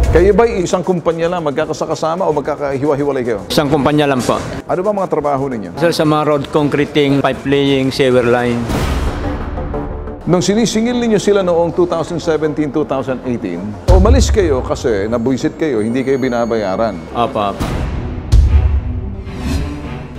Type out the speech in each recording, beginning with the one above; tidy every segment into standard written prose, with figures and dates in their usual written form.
Kayo ba isang kumpanya lang, magkakasakasama o magkakahiwa-hiwalay kayo? Isang kumpanya lang po. Ano ba mga trabaho ninyo? Sir, sa mga road concreting, pipe laying, sewer line. Nung sinisingil ninyo sila noong 2017-2018, umalis kayo kasi nabuisit kayo, hindi kayo binabayaran. Apa.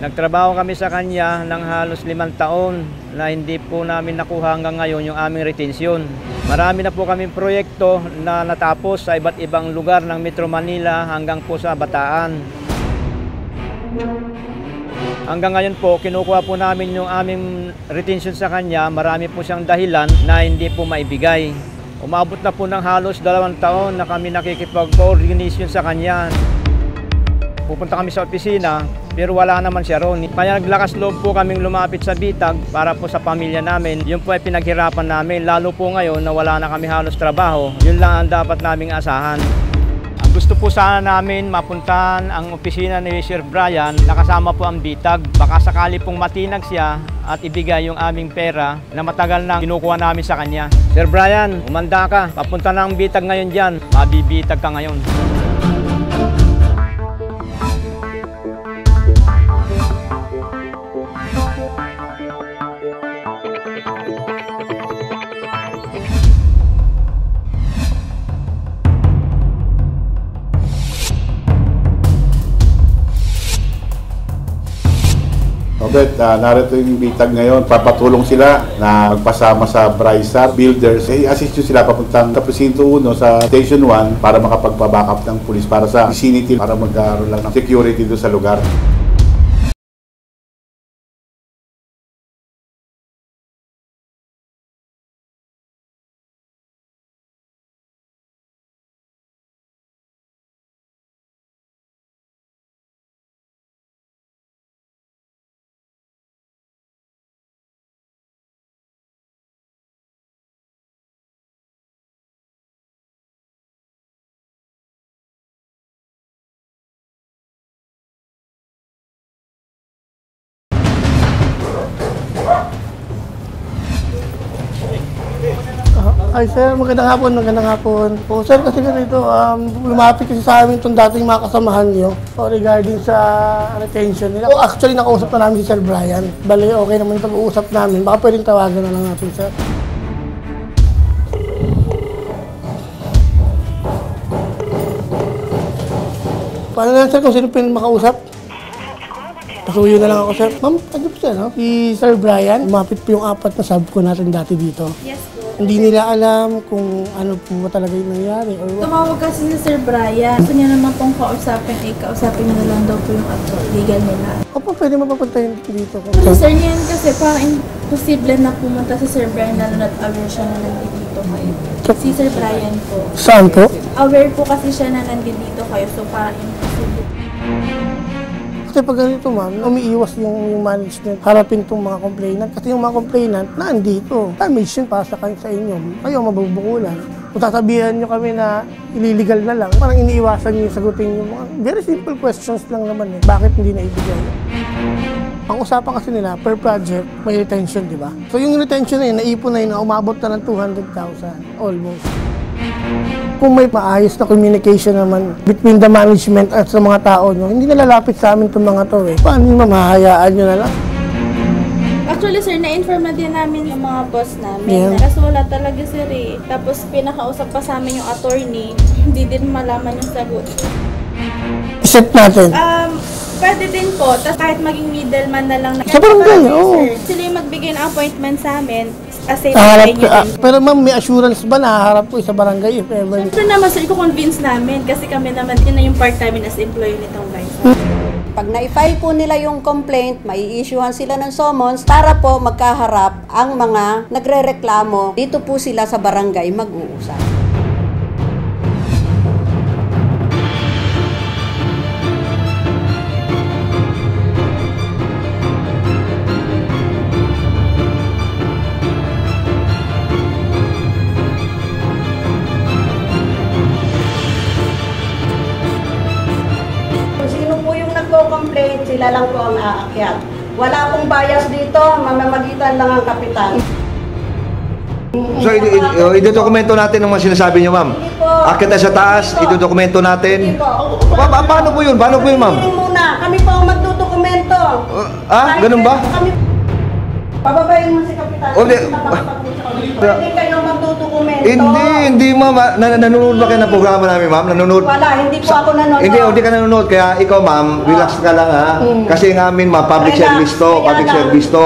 Nagtrabaho kami sa kanya ng halos 5 taon na hindi po namin nakuha hanggang ngayon yung aming retensyon. Marami na po kaming proyekto na natapos sa iba't ibang lugar ng Metro Manila hanggang po sa Bataan. Hanggang ngayon po, kinukuha po namin yung aming retention sa kanya. Marami po siyang dahilan na hindi po maibigay. Umabot na po ng halos 2 taon na kami nakikipag-coordination sa kanya. Pupunta kami sa opisina, pero wala naman siya roon. Kaya naglakas loob po kaming lumapit sa bitag para po sa pamilya namin. Yun po ay pinaghirapan namin, lalo po ngayon na wala na kami halos trabaho. Yun lang ang dapat naming asahan. Gusto po sana namin mapuntahan ang opisina ni Sir Brian na kasama po ang bitag. Baka sakali pong matinag siya at ibigay yung aming pera na matagal nang kinukuha namin sa kanya. Sir Brian, umanda ka. Papunta na ang bitag ngayon dyan. Mabibitag ka ngayon. Robert, narito yung bitag ngayon. Papatulong sila na magpasama sa Brysar Builders. I-assist nyo sila papuntang sa Presinto 1 sa Station 1 para makapagpa-backup ng pulis para sa vicinity para magkaroon lang ng security doon sa lugar. Ay sir, magandang hapon. Po sir, kasi ganito, lumapit kasi sa amin itong dating mga kasamahan niyo regarding sa retention nila. Actually, nakausap na namin si Sir Brian. Bali, okay naman yung pag-uusap namin. Baka pwedeng tawagan na lang natin, sir. Paano na sir kung sino pwedeng makausap? Pasuyo na lang ako, sir. Ma'am, ano po sir, no? Si Sir Brian, lumapit po yung 4 na sub ko natin dati dito. Yes po. Hindi nila alam kung ano po talaga yung nangyari or what. Tumawag kasi si Sir Brian. Gusto niya naman pong kausapin, kausapin na lang daw po yung legal nila. Opo, pwede mapapuntahin dito. Kasi sir, niyan kasi parang imposible na pumunta si Sir Brian lalo na't aware siya na nandito kayo. Si Sir Brian po. Saan po? Aware po kasi siya na nandito kayo, so parang imposible. Kasi pag ganito ma'am, umiiwas yung management harapin itong mga complainant. Kasi yung mga complainant, nandito. Damage yun para sa inyo. Kayo mabubukulan. Kung sasabihan nyo kami na illegal na lang, parang iniiwasan nyo yung sagutin yung mga very simple questions lang naman eh. Bakit hindi na ibigay? Ang usapan kasi nila, per project, may retention, di ba? So yung retention na yun, naipon na yun, umabot na ng 200,000 almost. Kung may maayos na communication naman between the management at sa mga tao, no, hindi na lalapit sa amin itong mga to eh. Paano yung mamahayaan nyo na lang? Actually sir, na-inform na din namin yung mga boss namin. Yeah. Kasi wala talaga sir eh. Tapos pinakausap pa sa amin yung attorney, hindi din malaman yung sagot. Set natin. Pwede din po, tapos kahit maging middleman na lang. Sa barangay, oo. Sila yung magbigay ng appointment sa amin. Kasi pero ma'am, may assurance ba na haharap ko sa barangay if ever? siyempre naman sir, i-convince namin kasi kami naman din na yung part-time as employee nitong guys. Pag na-file po nila yung complaint, mai-issuehan sila ng summons para po magkaharap ang mga nagrereklamo. Dito po sila sa barangay mag-uusap. Complaint, sila lang po ang aakyat. Wala pong bias dito, mamamagitan lang ang kapitan. So, i-dokumento natin ang mga sinasabi niyo, ma'am? Hindi po, Akit tayo sa taas, idodokumento natin. Hindi po. Paano po yun? Paano po yun, ma'am? Hindi muna. Kami po ang magdodokumento. Ganun ba? Kami... Pababayin mo si Kapitan. Hindi kayo magdodokumento. Hindi ma'am. Nanonood ba kayo ng programa namin, ma'am? Nanonood? Wala, hindi po ako nanonood. Hindi ka nanonood. Kaya ikaw, ma'am, relax ka lang, ha? Kasi ng amin, ma'am, public service to. Public service to.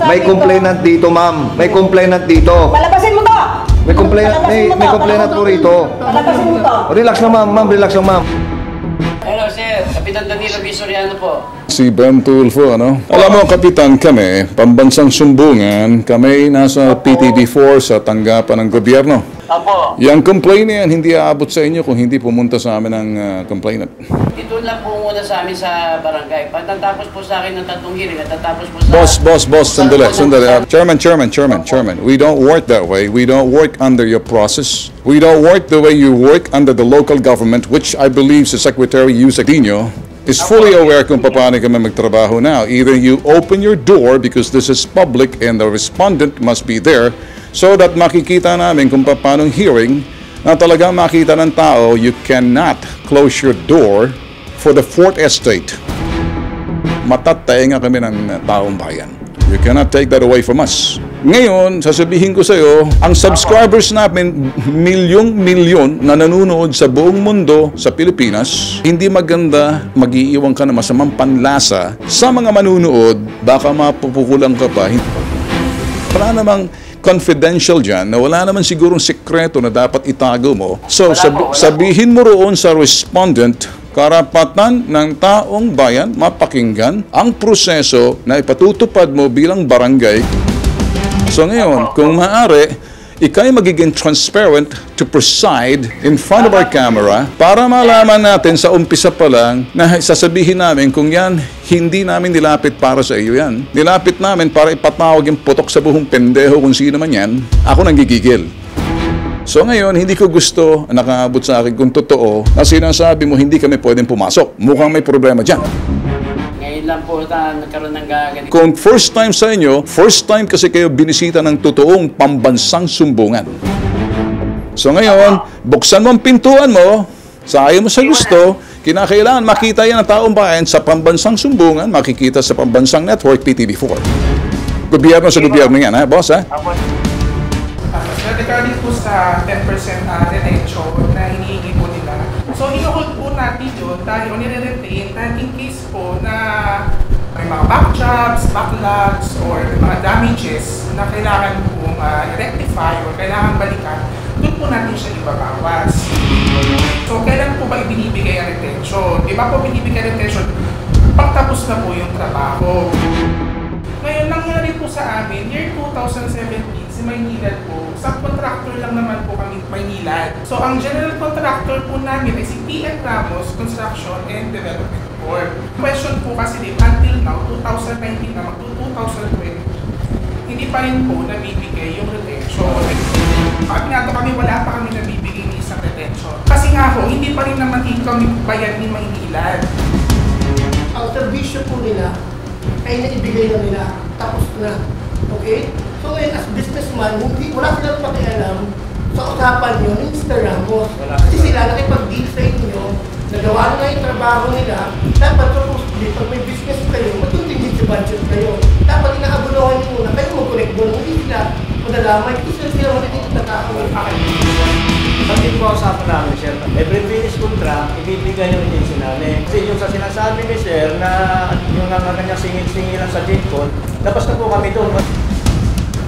May complainant dito, ma'am. May complainant dito. Palabasin mo to! May complainant po rito. Palabasin mo to. Relax lang, ma'am. Ma'am, relax lang, ma'am. Hello, sir. Kapitan Danilo Visoriano po. Si Ben Tulfo, ano? Alam mo, Kapitan, kami, pambansang sumbungan, kami nasa PTV4 sa tanggapan ng gobyerno. Apo. Yung complaint na yan, hindi aabot sa inyo kung hindi pumunta sa amin ang complainant. Dito lang po muna sa amin sa barangay. Pagtatapos po sa akin ng 3 hearing at tatapos po sa... Boss, sandali. Chairman. We don't work that way. We don't work under your process. We don't work the way you work under the local government, which I believe si Secretary Yusek Dino is fully aware kung paano kami magtrabaho now. Either you open your door because this is public and the respondent must be there so that makikita namin kung paano hearing na talagang makita ng tao, you cannot close your door for the Fourth Estate. Matatay nga kami ng taong bayan. You cannot take that away from us. Ngayon, sasabihin ko sa iyo, ang subscribers namin, milyong-milyon na nanonood sa buong mundo sa Pilipinas, hindi maganda mag-iiwan ka na masamang panlasa sa mga manunood, baka mapupukulang ka pa. Wala namang confidential dyan, na wala naman sigurong sekreto na dapat itago mo. So, sabihin mo roon sa respondent, karapatan ng taong bayan mapakinggan ang proseso na ipatutupad mo bilang barangay. So ngayon, kung maaari, ikay magiging transparent to preside in front of our camera para malaman natin sa umpisa pa lang na sasabihin namin kung yan, hindi namin nilapit para sa iyo yan. Nilapit namin para ipatawag yung putok sa buhong pendeho kung sino man yan. Ako nang gigigil. So ngayon, hindi ko gusto nakaabot sa akin kung totoo na sinasabi mo hindi kami pwedeng pumasok. Mukhang may problema dyan. Ngayon lang po nagkaroon ng ganito. Kung first time sa inyo, first time kasi kayo binisita ng totoong pambansang sumbungan. So ngayon, buksan mo ang pintuan mo, sa ayaw mo sa gusto, kinakailangan makita yan ng taong bayan sa pambansang sumbungan, makikita sa pambansang network PTV4. Gobyerno sa gobyerno yan, ha, boss, ha? Regarding po sa 10% retention na hinihingi po nila. So, i-hold po natin yun dahil nire-retain na in case po na may mga backjobs, backlogs, or mga damages na kailangan pong i-rectify or kailangan balikan, doon po natin siya ibabawas. So, kailan po ba ibinibigay ang retention? Di ba po binibigay ang retention pagtapos na po yung trabaho? Ngayon, nangyari po sa amin, year 2017, si Maynilad po, subcontractor lang naman po kami Maynilad. So, ang general contractor po namin ay si PM Ramos Construction and Development Board. Question po kasi din, until now, 2019 na mag-2020, hindi pa rin po nabibigay yung retention. At nga to kami, wala pa kami nabibigay ng isang retention. Kasi nga ho, hindi pa rin naman kami bayan ni Maynilad. Ang servisyo po nila, ay naibigay na nila, tapos na. Okay? So ngayon, as businessman, wala silang pakialam sa usapan nyo ni Mr. Ramos. Kasi sila nakipag-deal sa inyo, nagawa na yung trabaho nila, dapat supposedly, pag may business kayo, matutindin sa budget kayo. Dapat inaabulohan nyo muna, kayo mag-connect doon, hindi sila madalaman, hindi sila matitindin sa tao. Pag ito ba usapan namin, sir, every finish contract, ibibigay yung agency namin. Kasi yung sa sinasabi ni sir na yung nga kanyang singil-singilan sa GenCon, labas na po kami doon.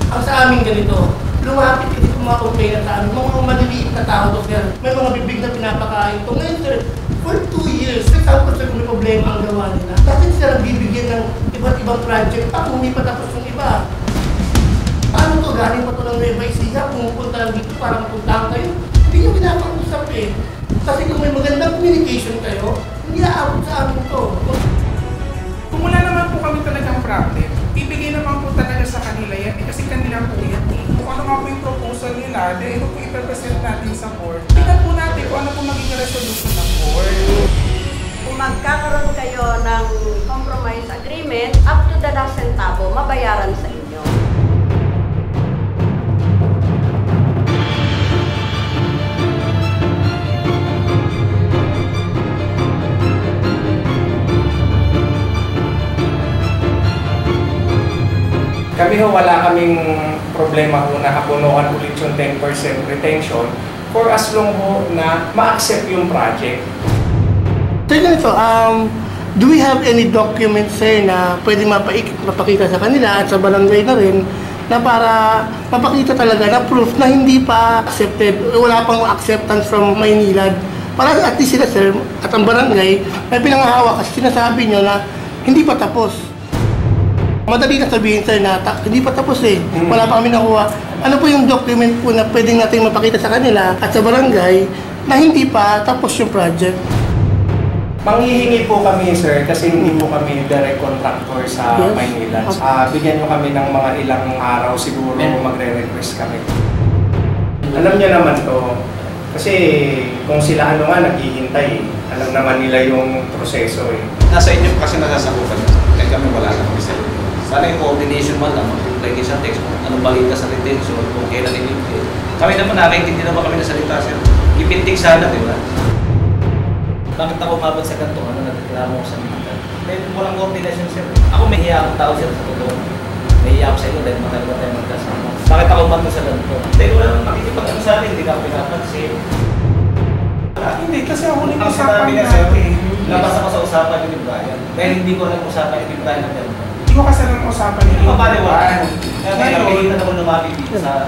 Ang sa amin ganito, lumapit kasi kung mga complainant sa amin, mga maliliit na tao to, sir. May mga bibig na pinapakain to. Ngayon, sir, for 2 years, nagsabi sir kung may problema ang gawa nila. Kasi sila nagbibigyan ng iba't ibang project pa kung hindi pa tapos yung iba. Paano to? Galing pa to ng Nueva Ecija, pumupunta lang dito para mapuntahan kayo. Hindi nyo pinapag-usap eh. Kasi kung may magandang communication kayo, hindi aabot sa amin to. Kung wala naman po kami talagang problem, ibigay naman po talaga sa kanila yan kasi kanila po yan eh. Kung ano nga po yung proposal nila, dahil po i-present natin sa board, tingnan po natin kung ano po magiging resolution ng board. Kung magkakaroon kayo ng compromise agreement, up to the last centavo, mabayaran sa inyo. Kami ho, wala kaming problema ho na abunuhan ulit yung 10% retention for as long ho na ma-accept yung project. So ganito, do we have any documents sir na pwede mapakita sa kanila at sa barangay na rin na para mapakita talaga na proof na hindi pa accepted, wala pang acceptance from Maynilad? Para at least sila sir at ang barangay may pinanghahawa kasi sinasabi nyo na hindi pa tapos. Madali na sabihin sir na hindi pa tapos eh, wala pa kami nakuha. Ano po yung document po na pwedeng natin mapakita sa kanila at sa barangay na hindi pa tapos yung project? Manghihingi po kami sir kasi hindi po kami direct contractor sa Maynila. Bigyan nyo kami ng mga ilang araw siguro magre-request kami. Alam niyo naman to, kasi kung sila ano nga naghihintay, alam naman nila yung proseso eh. Nasa inyo kasi nasasakupan. Kaya kami wala na kami sa inyo. Sana yung coordination man lang, mag-reply kayo sa text, anong balita sa retention, kung kailan inintay. Kami naman nakakaintindi naman kami na salita sir. Ipintig sana, di ba? Bakit ako umabot sa ganito? Ano nagreklamo ko sa mga? Dahil walang coordination sir. Ako may hiya akong tao sir sa totoo. May hiya ako sa inyo dahil matagal tayo magkasama. Bakit ako umabot sa ganito? Dahil wala nang makikipag-ano sa akin, hindi ka ako pinapansin. Hindi, kasi ako ulit Ang usapan sinabi na natin. sir, labas ako sa usapan ni Brian. Dahil hindi ko lang usapan ni Brian na ganito. Hindi ko kasi lang usapan ni Mapaliwanag. Kaya napilitan ako lumapit dito sa...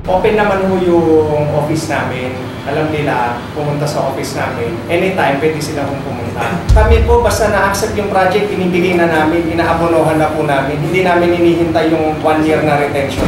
Open naman ho yung office namin. Alam nila, pumunta sa office namin. Anytime, pwede sila kung pumunta. Kami po, basta na-accept yung project, inibigay na namin, inaabonohan na po namin. Hindi namin inihintay yung 1 year na retention.